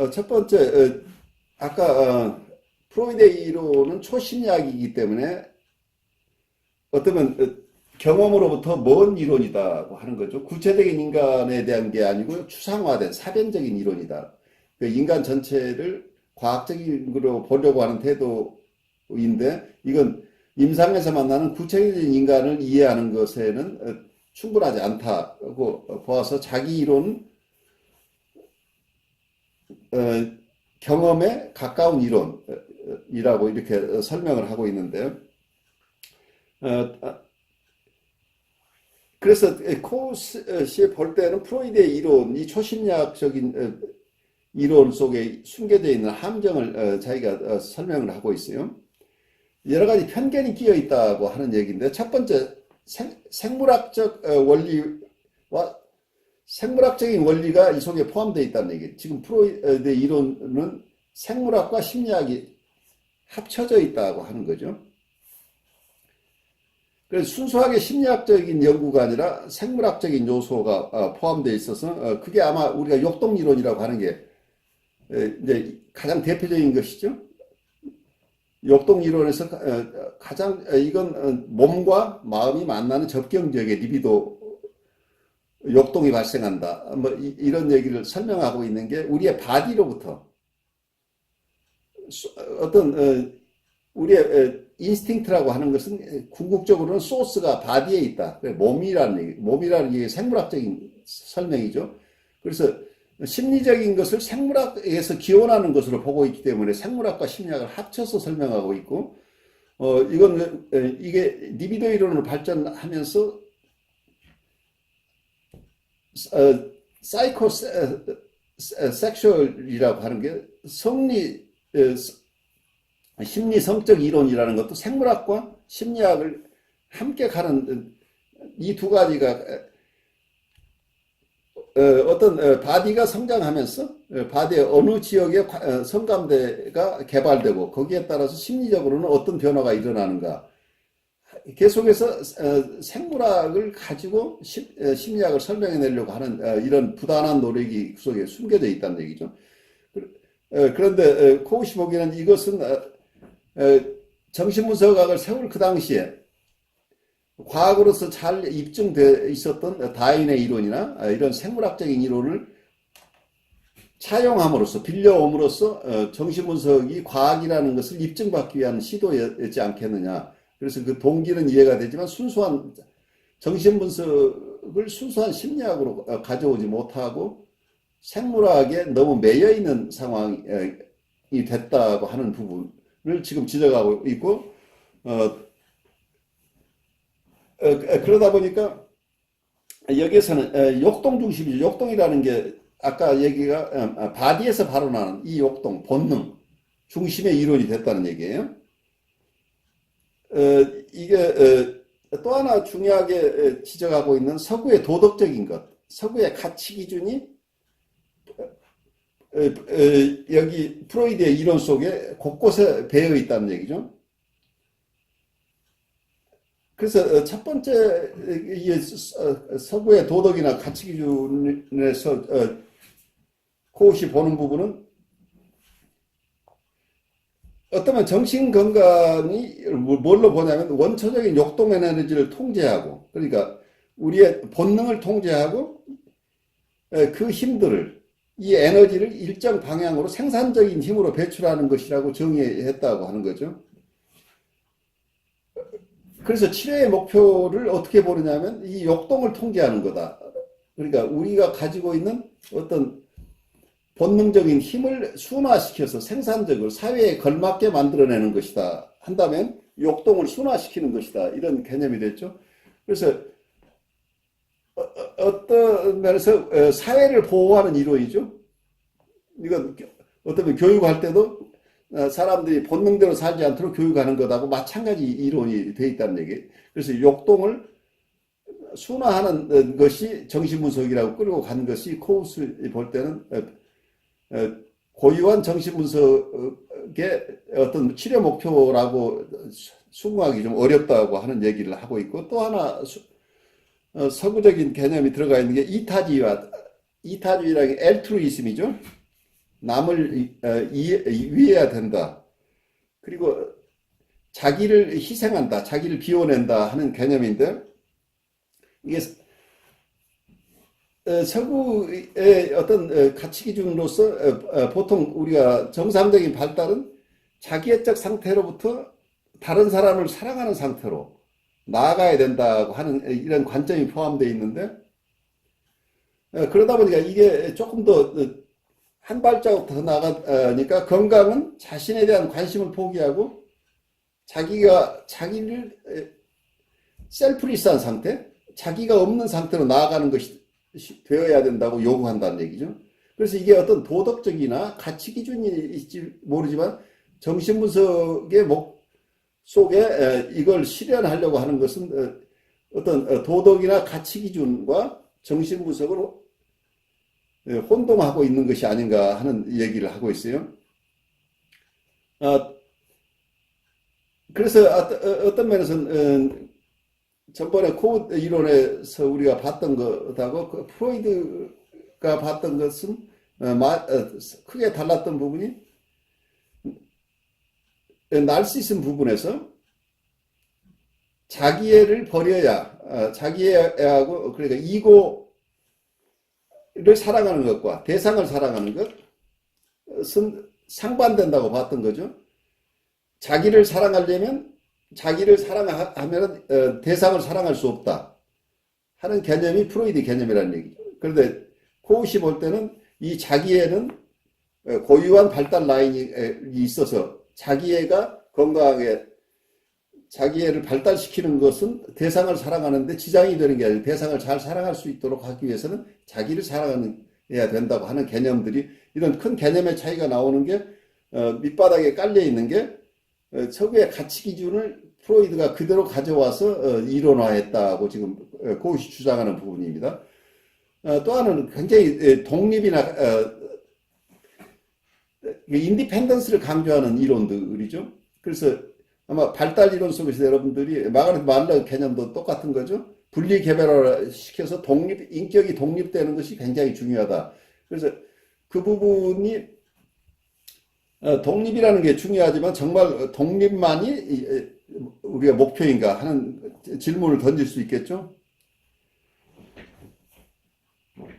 첫 번째, 아까 프로이드의 이론은 초심리학이기 때문에 어쩌면 경험으로부터 먼 이론이다고 하는 거죠. 구체적인 인간에 대한 게 아니고 추상화된 사변적인 이론이다. 그 인간 전체를 과학적으로 보려고 하는 태도인데 이건 임상에서 만나는 구체적인 인간을 이해하는 것에는 충분하지 않다고 보아서 자기 이론은 경험에 가까운 이론이라고 이렇게 설명을 하고 있는데요. 그래서 코우시 볼 때는 프로이드의 이론이 초심리학적인 이론 속에 숨겨져 있는 함정을 자기가 설명을 하고 있어요. 여러 가지 편견이 끼어 있다고 하는 얘기인데, 첫 번째 생물학적 원리와 생물학적인 원리가 이 속에 포함되어 있다는 얘기예요. 지금 프로이드의 이론은 생물학과 심리학이 합쳐져 있다고 하는 거죠. 그래서 순수하게 심리학적인 연구가 아니라 생물학적인 요소가 포함되어 있어서 그게 아마 우리가 역동이론이라고 하는 게 이제 가장 대표적인 것이죠. 역동이론에서 가장 이건 몸과 마음이 만나는 접경 지역에 리비도 역동이 발생한다. 뭐 이런 얘기를 설명하고 있는 게 우리의 바디로부터 어떤 우리의 인스팅트라고 하는 것은 궁극적으로는 소스가 바디에 있다. 몸이라는 게 생물학적인 설명이죠. 그래서 심리적인 것을 생물학에서 기원하는 것으로 보고 있기 때문에 생물학과 심리학을 합쳐서 설명하고 있고, 이게 리비도 이론으로 발전하면서 사이코 섹슈얼이라고 하는 게 심리 성적 이론이라는 것도 생물학과 심리학을 함께 가는 이 두 가지가 어떤 바디가 성장하면서 바디의 어느 지역에 성감대가 개발되고 거기에 따라서 심리적으로는 어떤 변화가 일어나는가, 계속해서 생물학을 가지고 심리학을 설명해내려고 하는 이런 부단한 노력이 그 속에 숨겨져 있다는 얘기죠. 그런데 코우시 보기에는 이것은 정신분석학을 세울 그 당시에 과학으로서 잘 입증되어 있었던 다윈의 이론이나 이런 생물학적인 이론을 차용함으로써, 빌려옴으로써 정신분석이 과학이라는 것을 입증받기 위한 시도였지 않겠느냐. 그래서 그 동기는 이해가 되지만 순수한 정신분석을 순수한 심리학으로 가져오지 못하고 생물학에 너무 매여 있는 상황이 됐다고 하는 부분을 지금 지적하고 있고, 그러다 보니까 여기에서는 역동 중심이죠. 역동이라는 게 아까 얘기가 바디에서 발원하는 이 역동, 본능 중심의 이론이 됐다는 얘기예요. 이게 또 하나 중요하게 지적하고 있는 서구의 도덕적인 것, 서구의 가치 기준이 여기 프로이드의 이론 속에 곳곳에 배어 있다는 얘기죠. 그래서 첫 번째 서구의 도덕이나 가치 기준에서 코우시 보는 부분은 어쩌면 정신 건강이 뭘로 보냐면 원초적인 역동 에너지를 통제하고, 그러니까 우리의 본능을 통제하고 그 힘들을, 이 에너지를 일정 방향으로 생산적인 힘으로 배출하는 것이라고 정의했다고 하는 거죠. 그래서 치료의 목표를 어떻게 보느냐면 이 역동을 통제하는 거다. 그러니까 우리가 가지고 있는 어떤 본능적인 힘을 순화시켜서 생산적으로 사회에 걸맞게 만들어내는 것이다 한다면 역동을 순화시키는 것이다, 이런 개념이 됐죠. 그래서 어떤 면에서 사회를 보호하는 이론이죠. 이건 어떤 교육할 때도 사람들이 본능대로 살지 않도록 교육하는 것하고 마찬가지 이론이 되어 있다는 얘기예요. 그래서 역동을 순화하는 것이 정신분석이라고 끌고 간 것이 코우스 볼 때는 고유한 정신분석의 어떤 치료 목표라고 수긍하기 좀 어렵다고 하는 얘기를 하고 있고, 또 하나 서구적인 개념이 들어가 있는 게 이타주의라는 게 엘트루이즘이죠. 남을 위해야 된다. 그리고 자기를 희생한다, 자기를 비워낸다 하는 개념인데, 이게 서구의 어떤 가치 기준으로서 보통 우리가 정상적인 발달은 자기애적 상태로부터 다른 사람을 사랑하는 상태로 나아가야 된다고 하는 이런 관점이 포함되어 있는데, 그러다 보니까 이게 조금 더 한 발자국 더 나가니까 건강은 자신에 대한 관심을 포기하고 자기를 셀프리스한 상태, 자기가 없는 상태로 나아가는 것이 되어야 된다고 요구한다는 얘기죠. 그래서 이게 어떤 도덕적이나 가치 기준일지 모르지만 정신분석의 목 속에 이걸 실현하려고 하는 것은 어떤 도덕이나 가치 기준과 정신분석으로 혼동하고 있는 것이 아닌가 하는 얘기를 하고 있어요. 그래서 어떤 면에서는 전번에 코드 이론에서 우리가 봤던 것하고 프로이드가 봤던 것은 크게 달랐던 부분이 나르시즘 부분에서 자기애를 버려야 자기애하고 그러니까 이고를 사랑하는 것과 대상을 사랑하는 것은 상반된다고 봤던 거죠. 자기를 사랑하려면 자기를 사랑하면 대상을 사랑할 수 없다 하는 개념이 프로이드 개념이라는 얘기죠. 그런데 코우시 볼 때는 이 자기애는 고유한 발달 라인이 있어서 자기애가 건강하게 자기애를 발달시키는 것은 대상을 사랑하는데 지장이 되는 게 아니라 대상을 잘 사랑할 수 있도록 하기 위해서는 자기를 사랑해야 된다고 하는 개념들이 이런 큰 개념의 차이가 나오는 게 밑바닥에 깔려 있는 게 서구의 가치 기준을 프로이드가 그대로 가져와서 이론화했다고 지금 고우시 주장하는 부분입니다. 또 하나는 굉장히 독립이나 인디펜던스를 강조하는 이론들이죠. 그래서 아마 발달 이론 속에서 여러분들이 마가렛 말러 개념도 똑같은 거죠. 분리 개별화 시켜서 인격이 독립되는 것이 굉장히 중요하다. 그래서 그 부분이 독립이라는 게 중요하지만 정말 독립만이 우리가 목표인가 하는 질문을 던질 수 있겠죠.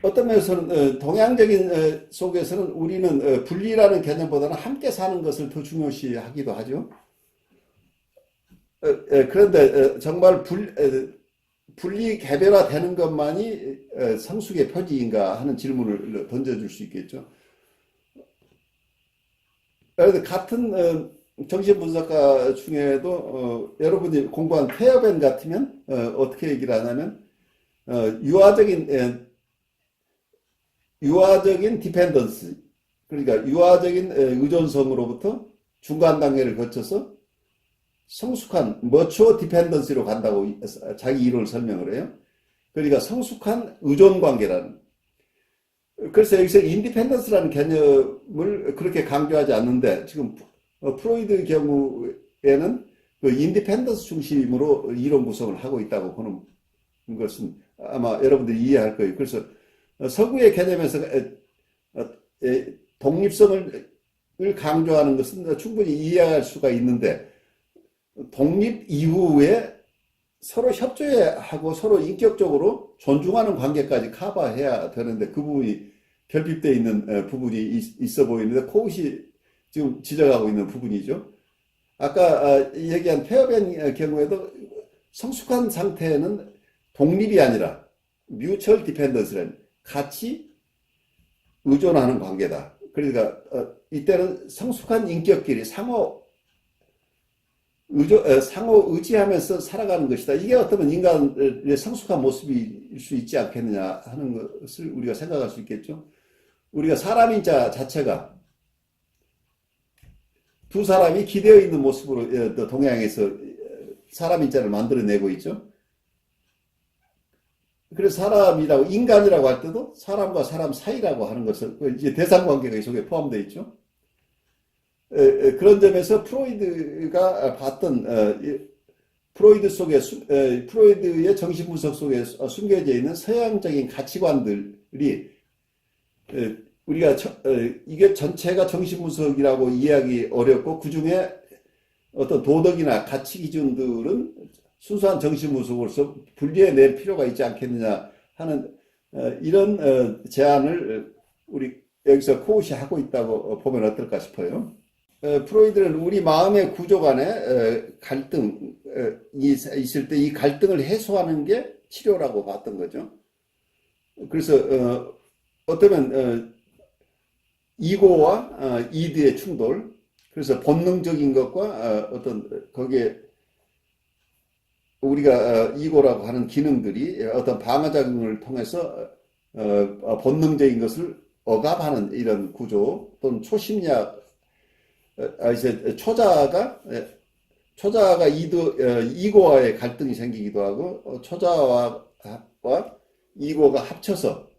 어떤 면에서는 동양적인 속에서는 우리는 분리라는 개념보다는 함께 사는 것을 더 중요시하기도 하죠. 그런데 정말 분리 개별화되는 것만이 성숙의 표지인가 하는 질문을 던져줄 수 있겠죠. 그래서 같은 정신분석가 중에도 여러분이 공부한 페어벤 같으면 어떻게 얘기를 하냐면 유아적인 디펜던스, 그러니까 유아적인 의존성으로부터 중간 단계를 거쳐서 성숙한 머추어 디펜던시로 간다고 자기 이론을 설명을 해요. 그러니까 성숙한 의존 관계라는. 그래서 여기서 인디펜던스라는 개념을 그렇게 강조하지 않는데 지금 프로이드 경우에는 그 인디펜던스 중심으로 이론 구성을 하고 있다고 보는 것은 아마 여러분들이 이해할 거예요. 그래서 서구의 개념에서 독립성을 강조하는 것은 충분히 이해할 수가 있는데 독립 이후에 서로 협조하고 서로 인격적으로 존중하는 관계까지 커버해야 되는데 그 부분이 결핍되어 있는 부분이 있어 보이는데 코웃이 지금 지적하고 있는 부분이죠. 아까 얘기한 페어벤 경우에도 성숙한 상태는 독립이 아니라 뮤추얼 디펜던스라는 같이 의존하는 관계다. 그러니까 이때는 성숙한 인격끼리 상호 의지하면서 살아가는 것이다. 이게 어쩌면 인간의 성숙한 모습일 수 있지 않겠느냐 하는 것을 우리가 생각할 수 있겠죠. 우리가 사람인 자 자체가 두 사람이 기대어 있는 모습으로 동양에서 사람인 자를 만들어내고 있죠. 그래서 사람이라고, 인간이라고 할 때도 사람과 사람 사이라고 하는 것을, 이제 대상관계가 이 속에 포함되어 있죠. 그런 점에서 프로이드가 봤던, 프로이드의 정신분석 속에 숨겨져 있는 서양적인 가치관들이 우리가 이게 전체가 정신분석이라고 이해하기 어렵고 그중에 어떤 도덕이나 가치 기준들은 순수한 정신분석으로서 분리해낼 필요가 있지 않겠느냐 하는 이런 제안을 우리 여기서 코웃이 하고 있다고 보면 어떨까 싶어요. 프로이드는 우리 마음의 구조 간에 갈등이 있을 때 이 갈등을 해소하는 게 치료라고 봤던 거죠. 그래서 어쩌면 이고와 이드의 충돌, 그래서 본능적인 것과 어떤 거기에 우리가 이고라고 하는 기능들이 어떤 방어작용을 통해서 본능적인 것을 억압하는 이런 구조, 또는 초심리학, 이제 초자가 이고와의 갈등이 생기기도 하고, 초자와 이고가 합쳐서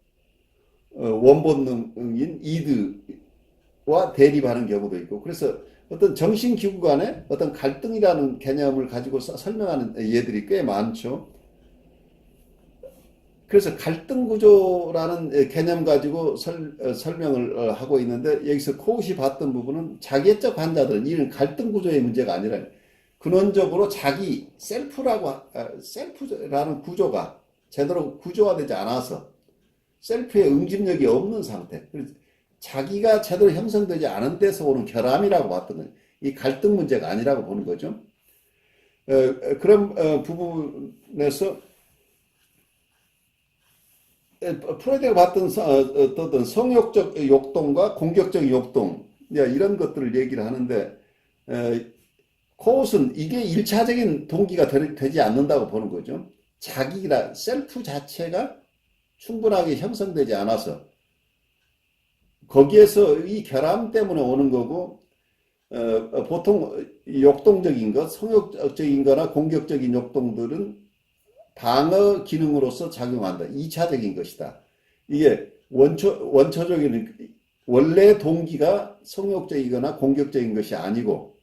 원본능인 이드와 대립하는 경우도 있고, 그래서 어떤 정신기구 간에 어떤 갈등이라는 개념을 가지고 설명하는 예들이 꽤 많죠. 그래서 갈등 구조라는 개념 가지고 설명을 하고 있는데, 여기서 코웃이 봤던 부분은 자기애적 환자들은 이런 갈등 구조의 문제가 아니라 근원적으로 자기 셀프라는 구조가 제대로 구조화되지 않아서 셀프의 응집력이 없는 상태, 자기가 제대로 형성되지 않은 데서 오는 결함이라고 봤던 거예요. 이 갈등 문제가 아니라고 보는 거죠. 그런 부분에서 프로이드가 봤던 어떤 성욕적 욕동과 공격적 욕동, 이런 것들을 얘기를 하는데, 코웃은 이게 일차적인 동기가 되지 않는다고 보는 거죠. 자기라 셀프 자체가 충분하게 형성되지 않아서 거기에서 이 결함 때문에 오는 거고, 보통 욕동적인 것, 성욕적인 거나 공격적인 욕동들은 방어 기능으로서 작용한다. 2차적인 것이다. 이게 원초적인 원래 동기가 성욕적이거나 공격적인 것이 아니고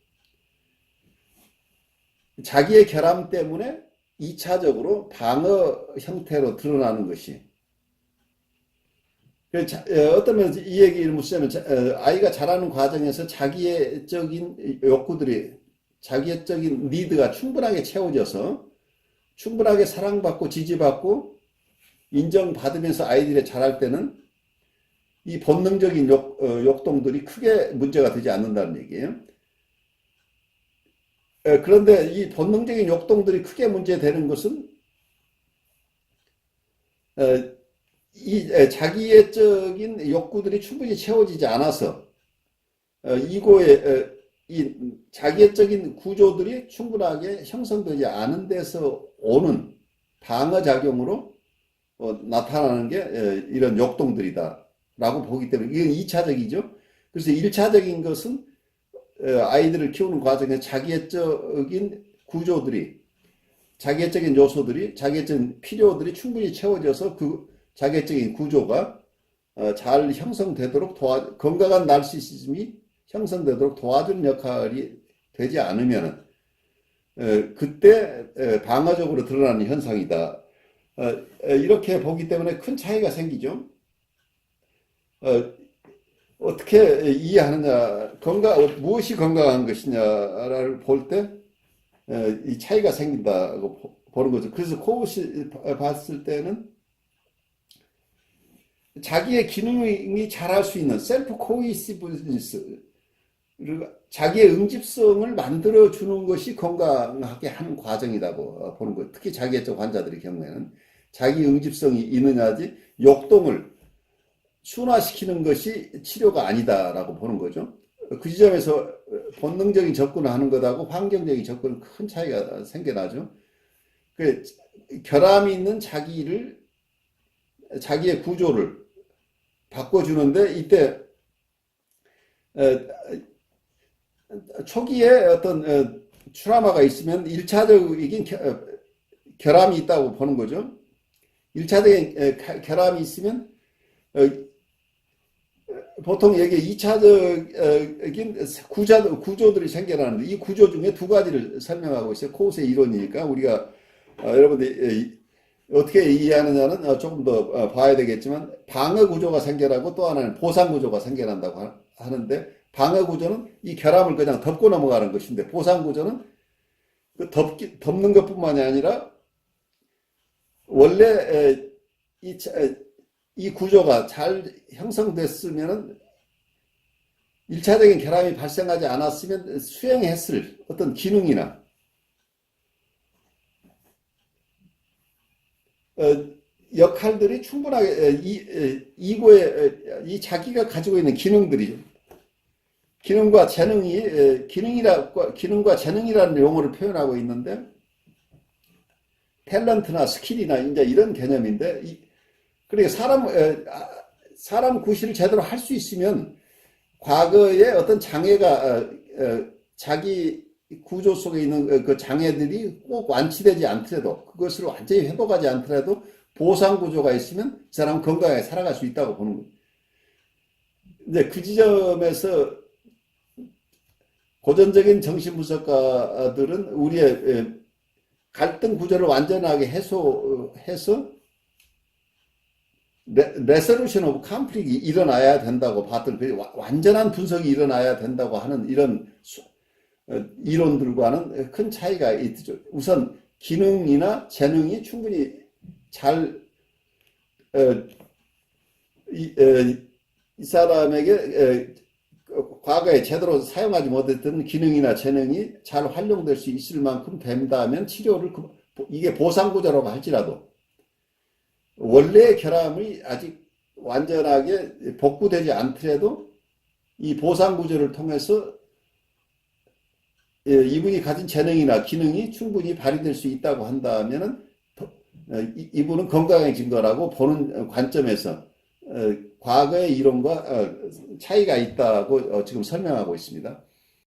자기의 결함 때문에 2차적으로 방어 형태로 드러나는 것이. 어떤 면에서 이 얘기를 묻자면, 아이가 자라는 과정에서 자기애적인 욕구들이, 자기애적인 니드가 충분하게 채워져서 충분하게 사랑받고 지지받고 인정받으면서 아이들이 자랄 때는 이 본능적인 욕동들이 크게 문제가 되지 않는다는 얘기예요. 그런데 이 본능적인 욕동들이 크게 문제되는 것은 이 자기애적인 욕구들이 충분히 채워지지 않아서 이고의 이 자기애적인 구조들이 충분하게 형성되지 않은 데서 오는 방어작용으로 나타나는 게 이런 욕동들이다 라고 보기 때문에 이건 2차적이죠. 그래서 1차적인 것은 아이들을 키우는 과정에 자기애적인 구조들이, 자기애적인 요소들이, 자기애적인 필요들이 충분히 채워져서 그 자기애적인 구조가 잘 형성되도록 건강한 나르시시즘이 형성되도록 도와주는 역할이 되지 않으면 그때 방어적으로 드러나는 현상이다. 이렇게 보기 때문에 큰 차이가 생기죠. 어떻게 이해하느냐, 무엇이 건강한 것이냐를 볼 때 이 차이가 생긴다고 보는 거죠. 그래서 코웃이 봤을 때는 자기의 기능이 잘할 수 있는 셀프 코이시브니스, 자기의 응집성을 만들어주는 것이 건강하게 하는 과정이라고 보는 거예요. 특히 자기애적 환자들의 경우에는 자기 응집성이 있느냐지 욕동을 순화시키는 것이 치료가 아니다라고 보는 거죠. 그 지점에서 본능적인 접근을 하는 것하고 환경적인 접근은 큰 차이가 생겨나죠. 결함이 있는 자기의 구조를 바꿔주는데, 이때 초기에 어떤 트라우마가 있으면 1차적인 결함이 있다고 보는 거죠. 1차적인 결함이 있으면 보통 여기 2차적인 구조들이 생겨나는데, 이 구조 중에 두 가지를 설명하고 있어요. 코웃의 이론이니까 우리가 여러분들 어떻게 이해하느냐는 조금 더 봐야 되겠지만 방어 구조가 생겨나고 또 하나는 보상 구조가 생겨난다고 하는데 방어 구조는 이 결함을 그냥 덮고 넘어가는 것인데 보상 구조는 그 덮는 것뿐만이 아니라 원래 이 구조가 잘 형성됐으면은 1차적인 결함이 발생하지 않았으면 수행했을 어떤 기능이나 역할들이 충분하게 이 자기가 가지고 있는 기능들이 기능과 재능이 기능과 재능이라는 용어를 표현하고 있는데 탤런트나 스킬이나 이제 이런 개념인데 그러니까 사람 구실을 제대로 할 수 있으면 과거에 어떤 장애가 자기 구조 속에 있는 그 장애들이 꼭 완치되지 않더라도 그것을 완전히 회복하지 않더라도 보상 구조가 있으면 그 사람은 건강하게 살아갈 수 있다고 보는 거예요. 이제 그 지점에서 고전적인 정신분석가들은 우리의 갈등 구조를 완전하게 해소해서 레서루션 오브 컨플릭이 일어나야 된다고 봤던 완전한 분석이 일어나야 된다고 하는 이런 이론들과는 큰 차이가 있죠. 우선 기능이나 재능이 충분히 잘 이 사람에게 과거에 제대로 사용하지 못했던 기능이나 재능이 잘 활용될 수 있을 만큼 된다면 치료를 이게 보상구조라고 할지라도 원래의 결함이 아직 완전하게 복구되지 않더라도 이 보상구조를 통해서 이분이 가진 재능이나 기능이 충분히 발휘될 수 있다고 한다면은 이분은 건강해진 거라고 보는 관점에서 과거의 이론과 차이가 있다고 지금 설명하고 있습니다.